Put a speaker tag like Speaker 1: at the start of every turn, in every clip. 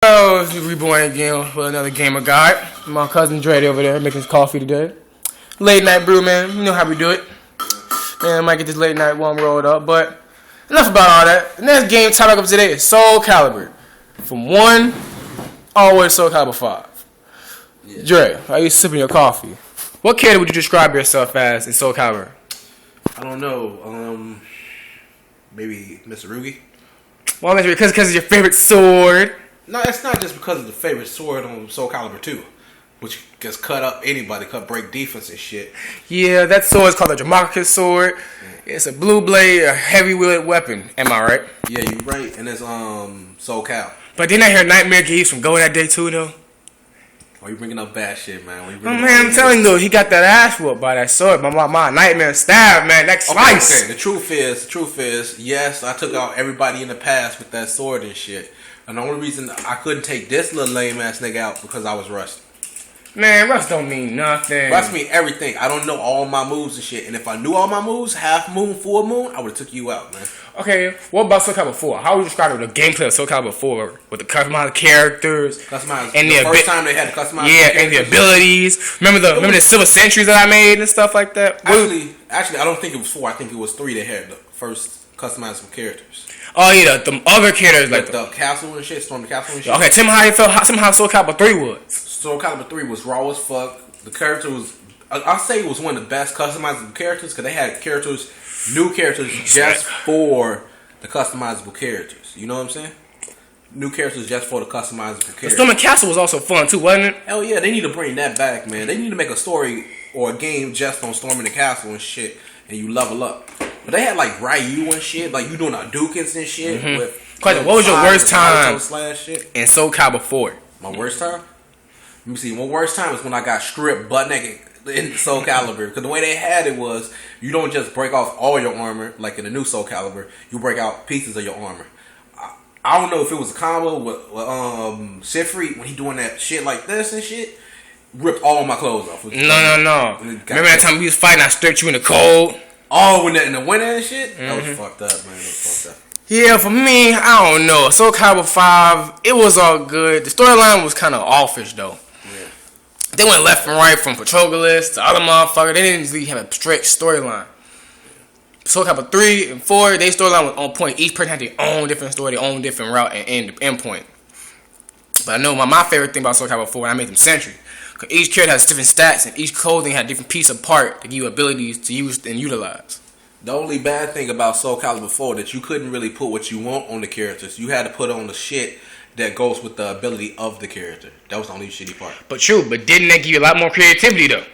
Speaker 1: Oh, it's reborn again with another gamer guide. My cousin Dre over there making his coffee today. Late night brew, man. You know how we do it. Man, I might get this late night one rolled up, but enough about all that. The next game topic of today is SoulCalibur. From 1 all the way to SoulCalibur 5. Yeah. Dre, how you sipping your coffee? What character would you describe yourself as in SoulCalibur?
Speaker 2: I don't know. Maybe Mr. Rugi.
Speaker 1: Well, because of your favorite sword.
Speaker 2: No, it's not just because of the favorite sword on SoulCalibur 2, which gets cut up anybody, cut break defense and shit.
Speaker 1: Yeah, that sword is called the Jamarcus sword. Yeah. It's a blue blade, a heavy-wielded weapon. Am I right?
Speaker 2: Yeah, you're right. And it's SoulCal.
Speaker 1: But didn't I hear Nightmare Geese from Go that day too, though?
Speaker 2: Why you bringing up bad shit, man?
Speaker 1: Oh man, I'm telling you, though, he got that ass whooped by that sword. My Nightmare stab, man, that slice.
Speaker 2: Okay. The truth is, yes, I took out everybody in the past with that sword and shit. And the only reason I couldn't take this little lame ass nigga out because I was rushed.
Speaker 1: Man, rust don't mean nothing.
Speaker 2: Rust mean everything. I don't know all my moves and shit. And if I knew all my moves, half moon, full moon, I would have took you out, man.
Speaker 1: Okay, what about SoulCalibur 4? How would you describe the gameplay of SoulCalibur 4 with the customized characters?
Speaker 2: Customized.
Speaker 1: And
Speaker 2: the first time they had the customized
Speaker 1: characters. And the abilities. Remember the Silver Sentries that I made and stuff like that?
Speaker 2: Actually, I don't think it was 4. I think it was 3 that had the first customizable characters.
Speaker 1: Oh yeah, the other characters like
Speaker 2: the castle and shit, Storm the Castle and shit.
Speaker 1: Okay, tell me how you felt. How SoulCalibur 3 was.
Speaker 2: SoulCalibur 3 was raw as fuck. The character was, I'll say it was one of the best customizable characters because they had new characters just for the customizable characters. You know what I'm saying? New characters just for the customizable characters.
Speaker 1: The Storm and Castle was also fun too, wasn't it?
Speaker 2: Hell yeah, they need to bring that back, man. They need to make a story or a game just on Storming the Castle and shit, and you level up. But they had like Ryu and shit, like you doing Hadoukens and shit.
Speaker 1: What was your worst time in SoulCalibur 4?
Speaker 2: My worst time? Let me see. My worst time was when I got stripped butt naked in SoulCalibur. Because the way they had it was, you don't just break off all your armor like in the new SoulCalibur. You break out pieces of your armor. I don't know if it was a combo with Siegfried when he doing that shit like this and shit. Ripped all my clothes off.
Speaker 1: No. Remember that time we was fighting? I stripped you in the cold.
Speaker 2: Oh, in the winter and shit? That was fucked up, man. That was fucked up.
Speaker 1: Yeah, for me, I don't know. SoulCalibur 5, it was all good. The storyline was kind of offish, though.
Speaker 2: Yeah.
Speaker 1: They went left and right from Patrolgalist to other motherfucker. They didn't really have a straight storyline. SoulCalibur 3 and 4, their storyline was on point. Each person had their own different story, their own different route and end point. But I know my favorite thing about SoulCalibur 4, I made them Sentry. Because each character has different stats, and each clothing had different piece of part to give you abilities to use and utilize.
Speaker 2: The only bad thing about SoulCalibur 4 that you couldn't really put what you want on the characters. You had to put on the shit that goes with the ability of the character. That was the only shitty part.
Speaker 1: But didn't that give you a lot more creativity though?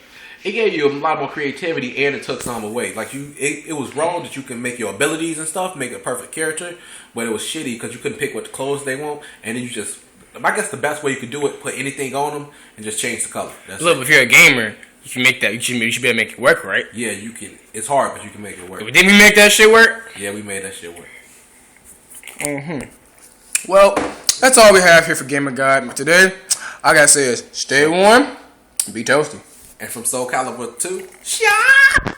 Speaker 2: It gave you a lot more creativity and it took some away. Like it was wrong that you can make your abilities and stuff, make a perfect character, but it was shitty because you couldn't pick what clothes they want, and then you just. I guess the best way you could do it, put anything on them and just change the color.
Speaker 1: Look, if you're a gamer, you can make that. You should be able to make it work, right?
Speaker 2: Yeah, you can. It's hard, but you can make it work.
Speaker 1: Didn't we make that shit work?
Speaker 2: Yeah, we made that shit work.
Speaker 1: Well, that's all we have here for Gamer Guide today. I gotta say is stay warm, be toasty.
Speaker 2: And from SoulCalibur 2,
Speaker 1: shop.